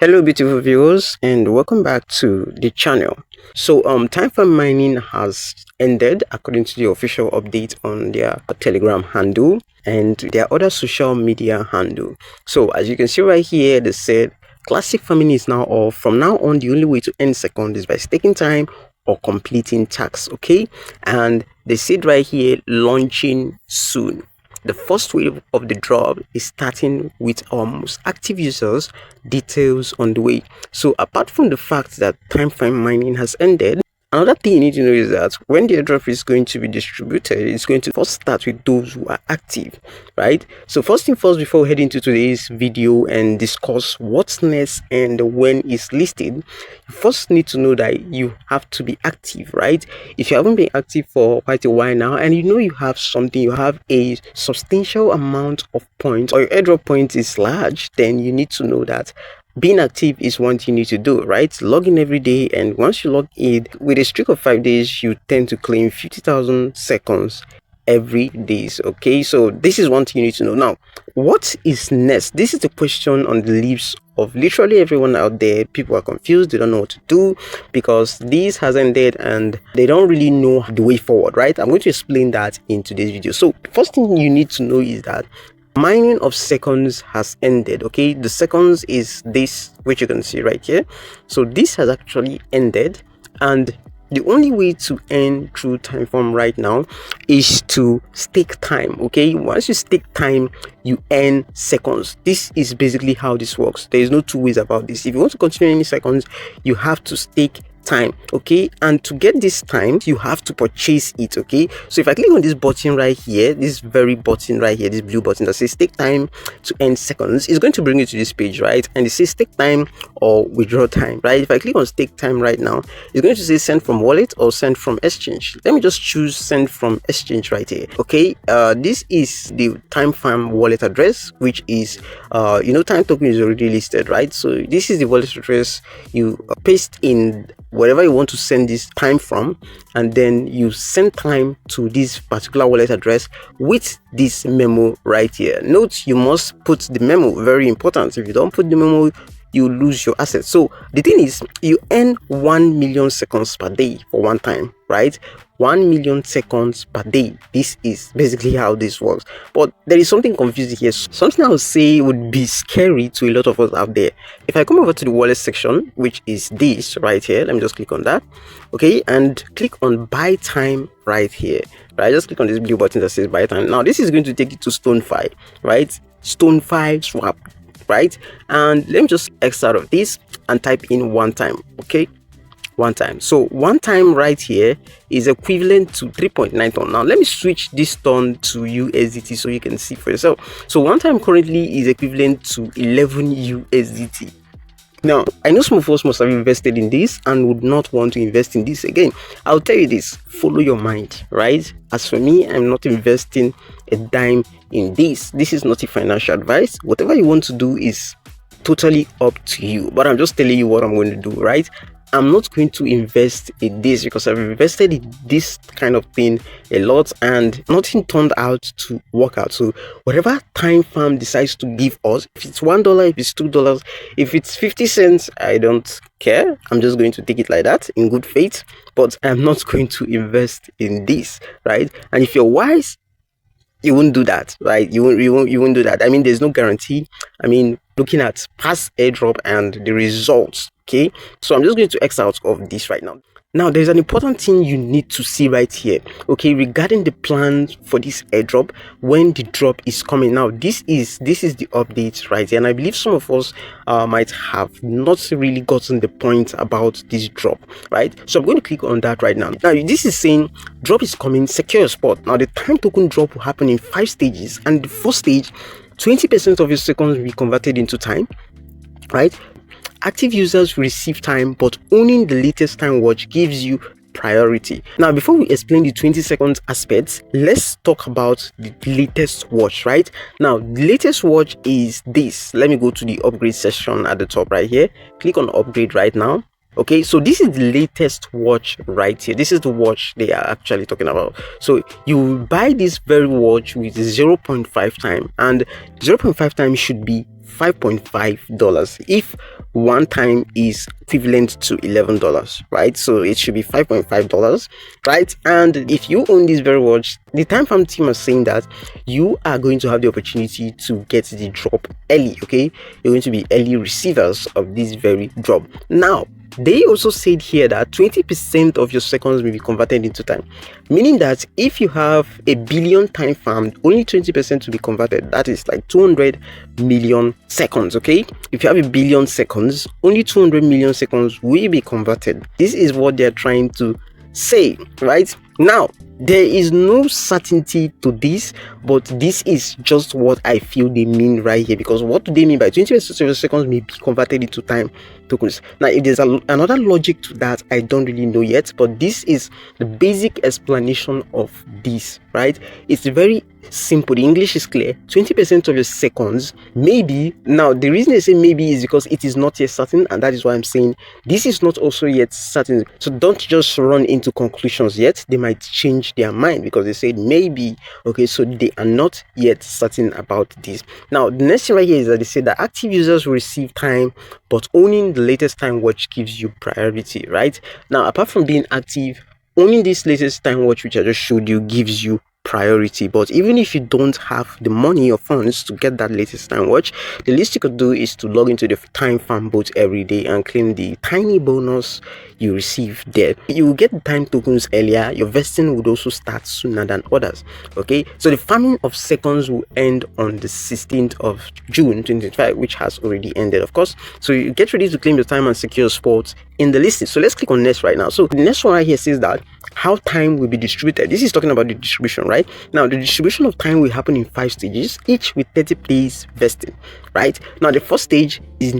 Hello, beautiful viewers, and welcome back to the channel. Timefarm mining has ended according to the official update on their Telegram handle and their other social media handle. So, as you can see right here, they said classic farming is now off. From now on, the only way to earn second is by staking time or completing tasks. Okay, and they said right here launching soon. The first wave of the drop is starting with our most active users, details on the way. So apart from the fact that Timefarm mining has ended, another thing you need to know is that when the airdrop is going to be distributed, it's going to first start with those who are active, right? So first thing first, before we head into today's video and discuss what's next and when it's listed, you first need to know that you have to be active, right? If you haven't been active for quite a while now and you know you have something, you have a substantial amount of points or your airdrop point is large, then you need to know that being active is one thing you need to do, right? Log in every day, and once you log in with a streak of 5 days, you tend to claim 50,000 seconds every days. Okay, so this is one thing you need to know. Now, what is next? This is the question on the lips of literally everyone out there. People are confused, they don't know what to do because this has ended and they don't really know the way forward, right? I'm going to explain that in today's video. So first thing you need to know is that mining of seconds has ended. Okay, the seconds is this, which you can see right here. So this has actually ended, and the only way to earn through Timefarm right now is to stake time. Okay, once you stake time, you earn seconds. This is basically how this works. There is no two ways about this. If you want to continue any seconds, you have to stake time. Okay, and to get this time you have to purchase it. Okay, so if I click on this button right here, this very button right here, this blue button that says take time to earn seconds, is going to bring you to this page, right? And it says take time or withdraw time, right? If I click on stake time right now, it's going to say send from wallet or send from exchange. Let me just choose send from exchange right here. Okay, this is the Timefarm wallet address, which is time token is already listed, right? So this is the wallet address. You paste in wherever you want to send this time from, and then you send time to this particular wallet address with this memo right here. Note, you must put the memo, very important. If you don't put the memo, you lose your assets. So the thing is, you earn 1 million seconds per day for one time, right? 1 million seconds per day. This is basically how this works. But there is something confusing here. Something I would say would be scary to a lot of us out there. If I come over to the wallet section, which is this right here, let me just click on that. Okay, and click on buy time right here. Right, just click on this blue button that says buy time. Now this is going to take you to StoneFi, right? StoneFi swap, right? And let me just X out of this and type in one time. Okay, one time. So one time right here is equivalent to 3.9 ton. Now let me switch this ton to USDT so you can see for yourself. So one time currently is equivalent to 11 USDT. Now, I know some of us must have invested in this and would not want to invest in this again. I'll tell you this, follow your mind, right? As for me, I'm not investing a dime in this. This is not a financial advice. Whatever you want to do is totally up to you. But I'm just telling you what I'm going to do, right? I'm not going to invest in this because I've invested in this kind of thing a lot and nothing turned out to work out. So whatever Timefarm decides to give us, if it's $1, if it's $2, if it's 50 cents, I don't care. I'm just going to take it like that in good faith, but I'm not going to invest in this, right? And if you're wise, you won't do that, right? You won't do that. I mean, there's no guarantee. I mean, looking at past airdrop and the results. Okay, so I'm just going to X out of this right now. Now there's an important thing you need to see right here, okay, regarding the plans for this airdrop when the drop is coming. Now this is the update right here, and I believe some of us might have not really gotten the point about this drop, right? So I'm going to click on that right now. Now this is saying drop is coming, secure your spot. Now the time token drop will happen in 5 stages, and the first stage, 20% of your seconds will be converted into time, right? Active users receive time, but owning the latest time watch gives you priority. Now, before we explain the 20 seconds aspects, let's talk about the latest watch, right? Now, the latest watch is this. Let me go to the upgrade section at the top right here. Click on upgrade right now. Okay, so this is the latest watch right here. This is the watch they are actually talking about. So you buy this very watch with 0.5 time, and 0.5 time should be $5.5 if one time is equivalent to $11, right? So it should be $5.5, right? And if you own this very watch, the Timefarm team are saying that you are going to have the opportunity to get the drop early. Okay, you're going to be early receivers of this very drop. Now, they also said here that 20% of your seconds will be converted into time, meaning that if you have a billion time farmed, only 20% will be converted. That is like 200 million seconds. Okay, if you have a billion seconds, only 200 million seconds will be converted. This is what they're trying to say, right? Now, there is no certainty to this, but this is just what I feel they mean right here, because what do they mean by 20% of your seconds may be converted into time tokens? Now, if there's another logic to that, I don't really know yet, but this is the basic explanation of this, right? It's very simple. The English is clear. 20% of your seconds, maybe. Now, the reason they say maybe is because it is not yet certain, and that is why I'm saying this is not also yet certain. So don't just run into conclusions yet. They might change their mind because they said maybe. Okay, so they are not yet certain about this. Now, the next thing right here is that they say that active users will receive time, but owning the latest time watch gives you priority, right? Now, apart from being active, owning this latest time watch, which I just showed you, gives you priority. But even if you don't have the money or funds to get that latest time watch, the least you could do is to log into the Timefarm bot every day and claim the tiny bonus you receive there. You will get the time tokens earlier. Your vesting would also start sooner than others. Okay, so the farming of seconds will end on the 16th of June 2025, which has already ended, of course. So you get ready to claim your time and secure spots in the listing. So let's click on next right now. So the next one right here says that how time will be distributed. This is talking about the distribution, right? Now, the distribution of time will happen in 5 stages, each with 30 days vesting, right? Now, the first stage is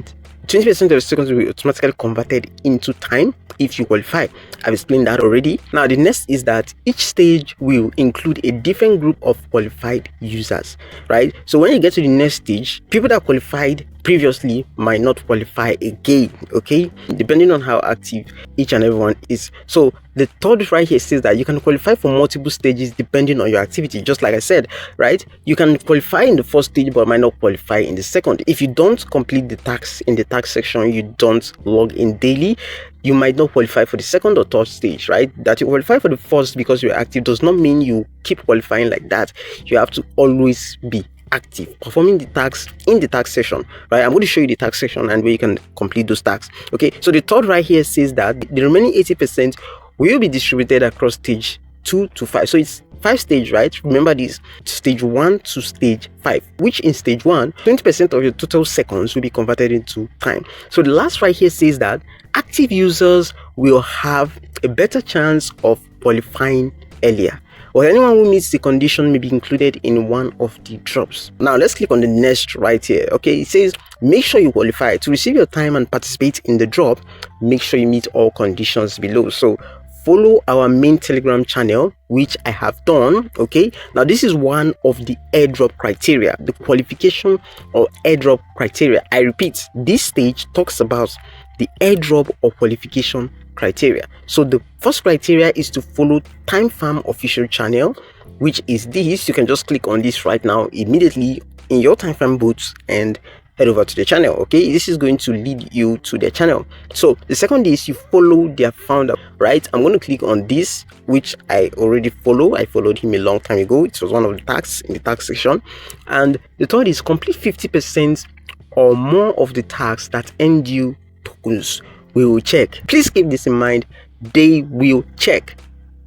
20% of the seconds will be automatically converted into time if you qualify. I've explained that already. Now, the next is that each stage will include a different group of qualified users, right? So when you get to the next stage, people that qualified previously might not qualify again, okay, depending on how active each and everyone is. So the third right here says that you can qualify for multiple stages depending on your activity. Just like I said, right, you can qualify in the first stage but might not qualify in the second. If you don't complete the tax in the tax section, you don't log in daily, you might not qualify for the second or third stage, right? That you qualify for the first because you're active does not mean you keep qualifying like that. You have to always be active, performing the tax in the tax section, right? I'm going to show you the tax section and where you can complete those tasks. Okay, so the third right here says that the remaining 80% will be distributed across stage 2 to 5. So it's 5 stages, right? Remember this, stage 1 to stage 5, which in stage 1, 20% of your total seconds will be converted into time. So the last right here says that active users will have a better chance of qualifying earlier, or anyone who meets the condition may be included in one of the drops. Now let's click on the next right here. Okay, it says make sure you qualify to receive your time and participate in the drop. Make sure you meet all conditions below. So follow our main Telegram channel, which I have done. Okay, now this is one of the airdrop criteria, the qualification or airdrop criteria. I repeat, this stage talks about the airdrop or qualification criteria. So the first criteria is to follow Timefarm official channel, which is this. You can just click on this right now immediately in your Timefarm boots and head over to the channel. Okay, this is going to lead you to the channel. So the second is you follow their founder, right? I'm going to click on this, which I already follow. I followed him a long time ago. It was one of the tasks in the tax section. And the third is complete 50% or more of the tasks that end you tokens. We will check. Please keep this in mind. They will check,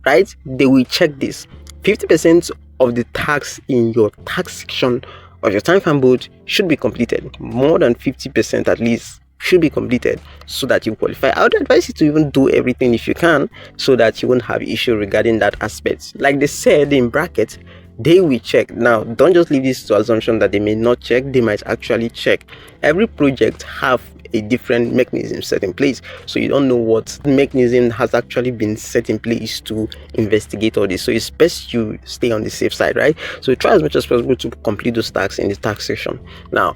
right? They will check this. 50% of the tax in your tax section of your Timefarm bot should be completed. More than 50% at least should be completed so that you qualify. I would advise you to even do everything if you can, so that you won't have issue regarding that aspect. Like they said in bracket, they will check. Now don't just leave this to assumption that they may not check. They might actually check. Every project have a different mechanism set in place, so you don't know what mechanism has actually been set in place to investigate all this. So it's best you stay on the safe side, right? So try as much as possible to complete those tasks in the tax section. Now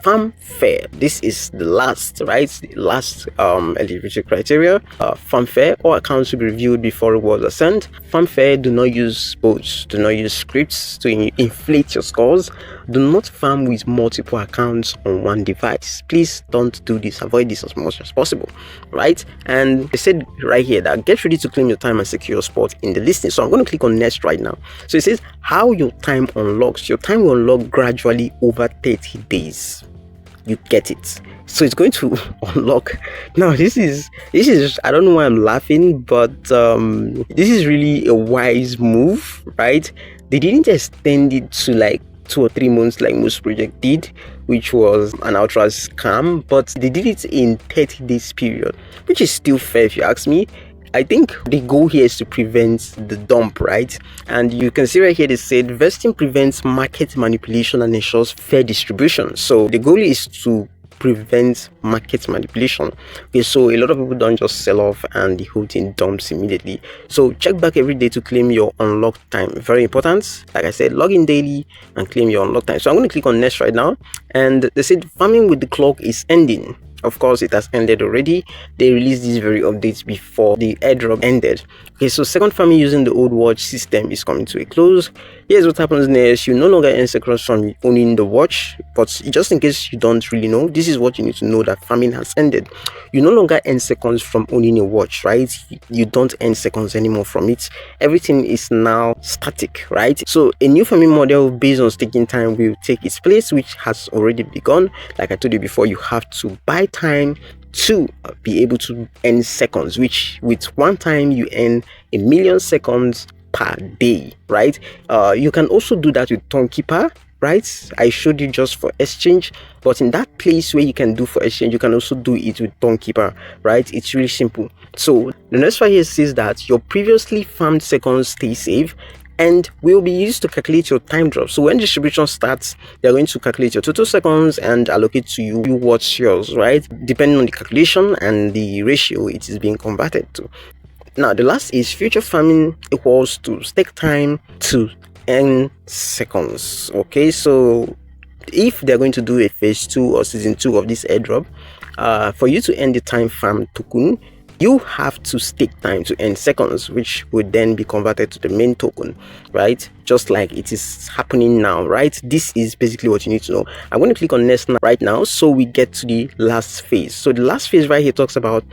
farm fair, this is the last, right, the last eligibility criteria. Farm fair, all accounts will be reviewed before rewards are sent. Farm fair, do not use bots, do not use scripts to inflate your scores. do not farm with multiple accounts on one device. Please don't do this. Avoid this as much as possible, right? And they said right here that get ready to claim your time and secure your spot in the listing. So I'm going to click on next right now. So it says how your time unlocks. Your time will unlock gradually over 30 days. You get it. So it's going to unlock. Now this is I don't know why I'm laughing, but this is really a wise move, right? They didn't extend it to like 2 or 3 months like most projects did, which was an ultra scam, but they did it in 30 days period, which is still fair if you ask me. I think the goal here is to prevent the dump, right? And you can see right here they said vesting prevents market manipulation and ensures fair distribution. So the goal is to prevent market manipulation. Okay, so a lot of people don't just sell off and the whole thing dumps immediately. So check back every day to claim your unlocked time. Very important. Like I said, log in daily and claim your unlocked time. So I'm going to click on next right now, and they said farming with the clock is ending. Of course, it has ended already. They released these very updates before the airdrop ended. Okay, so second farming using the old watch system is coming to a close. Here's what happens next. You no longer earn seconds from owning the watch, but just in case you don't really know, this is what you need to know, that farming has ended. You no longer earn seconds from owning a watch, right? You don't earn seconds anymore from it. Everything is now static, right? So a new farming model based on staking time will take its place, which has already begun. Like I told you before, you have to buy time to be able to earn seconds, which with one time you earn 1,000,000 seconds per day, right? You can also do that with Timekeeper, right? I showed you just for exchange, but in that place where you can do for exchange, you can also do it with Timekeeper, right? It's really simple. So the next one here says that your previously farmed seconds stay safe and will be used to calculate your time drop. So when distribution starts, they're going to calculate your total seconds and allocate to you what's yours, right? Depending on the calculation and the ratio it is being converted to. Now the last is future farming equals to stake time to earn seconds. Okay, so if they're going to do a phase 2 or season 2 of this airdrop, for you to earn the Timefarm token, you have to stake time to earn seconds, which would then be converted to the main token, right? Just like it is happening now, right? This is basically what you need to know. I'm going to click on next right now, so we get to the last phase. So the last phase right here talks about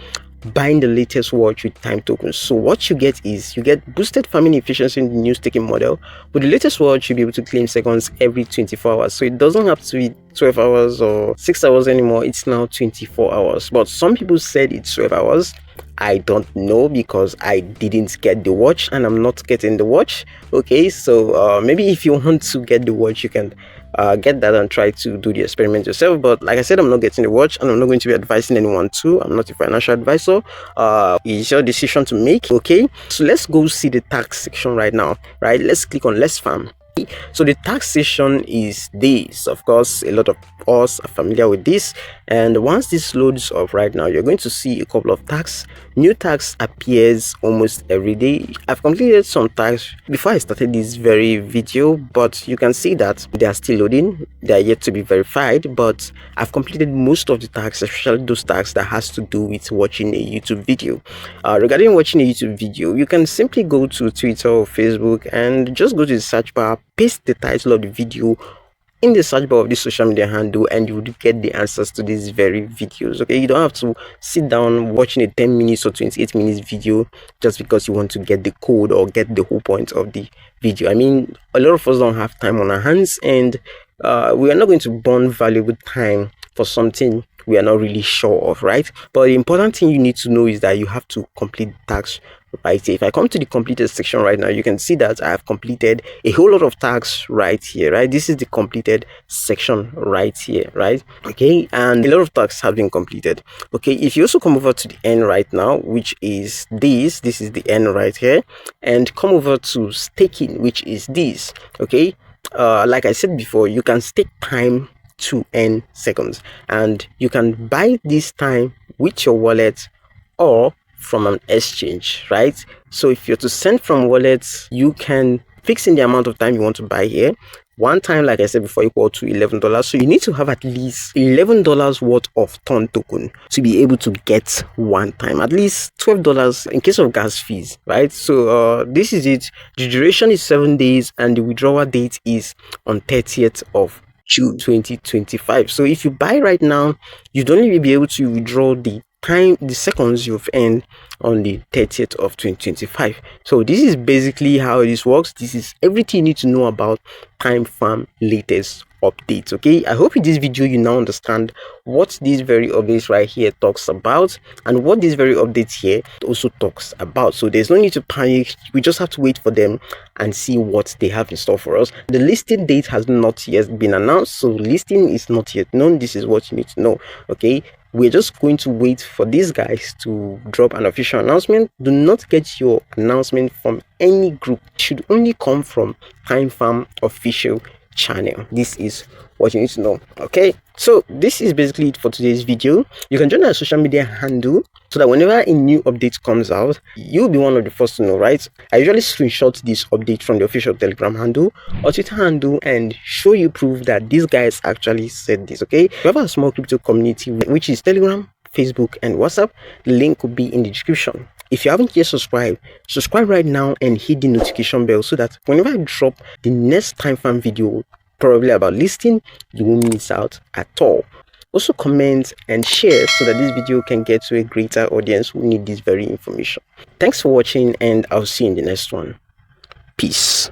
buying the latest watch with time tokens. So what you get is you get boosted farming efficiency in the new staking model. With the latest watch, you'll be able to claim seconds every 24 hours. So it doesn't have to be 12 hours or 6 hours anymore. It's now 24 hours. But some people said it's 12 hours. I don't know because I didn't get the watch and I'm not getting the watch. Okay, so maybe if you want to get the watch, you can get that and try to do the experiment yourself. But like I said, I'm not getting the watch and I'm not going to be advising anyone to. I'm not a financial advisor. It's your decision to make. Okay, so let's go see the tax section right now, right? Let's click on let's farm. So the taxation is this. Of course, a lot of us are familiar with this, and once this loads up right now, you're going to see a couple of tax. New tax appears almost every day. I've completed some tax before I started this very video, but you can see that they are still loading. They are yet to be verified, but I've completed most of the tax, especially those tax that has to do with watching a YouTube video. Regarding watching a YouTube video, you can simply go to Twitter or Facebook and just go to the search bar, paste the title of the video in the search bar of this social media handle, and you would get the answers to these very videos. Okay, you don't have to sit down watching a 10 minutes or 28 minutes video just because you want to get the code or get the whole point of the video. I mean, a lot of us don't have time on our hands, and we are not going to burn valuable time for something we are not really sure of, right? But the important thing you need to know is that you have to complete the task right here. If I come to the completed section right now, you can see that I have completed a whole lot of tasks right here, right? This is the completed section right here, right? Okay, and a lot of tasks have been completed. Okay, if you also come over to the end right now, which is this is the end right here, and come over to staking, which is this. Okay, like I said before, you can stake time to earn seconds, and you can buy this time with your wallet or from an exchange, right? So if you're to send from wallets, you can fix in the amount of time you want to buy here. One time, like I said before, equal to $11. So you need to have at least $11 worth of ton token to be able to get one time, at least $12 in case of gas fees, right? So this is it. The duration is 7 days and the withdrawal date is on 30th of June 2025. So if you buy right now, you'd only be able to withdraw the seconds you've earned on the 30th of 2025. So this is basically how this works. This is everything you need to know about Timefarm latest updates. Okay, I hope in this video you now understand what these very updates right here talks about and what this very updates here also talks about. So there's no need to panic. We just have to wait for them and see what they have in store for us. The listing date has not yet been announced, so listing is not yet known. This is what you need to know. Okay, we're just going to wait for these guys to drop an official announcement. Do not get your announcement from any group. It should only come from Timefarm official channel. This is what you need to know. Okay, so this is basically it for today's video. You can join our social media handle so that whenever a new update comes out, you'll be one of the first to know, right? I usually screenshot this update from the official Telegram handle or Twitter handle and show you proof that these guys actually said this. Okay, we have a small crypto community which is Telegram, Facebook, and WhatsApp. The link will be in the description. If you haven't yet subscribed, subscribe right now and hit the notification bell so that whenever I drop the next Timefarm video, probably about listing, you won't miss out at all. Also comment and share so that this video can get to a greater audience who need this very information. Thanks for watching, and I'll see you in the next one. Peace.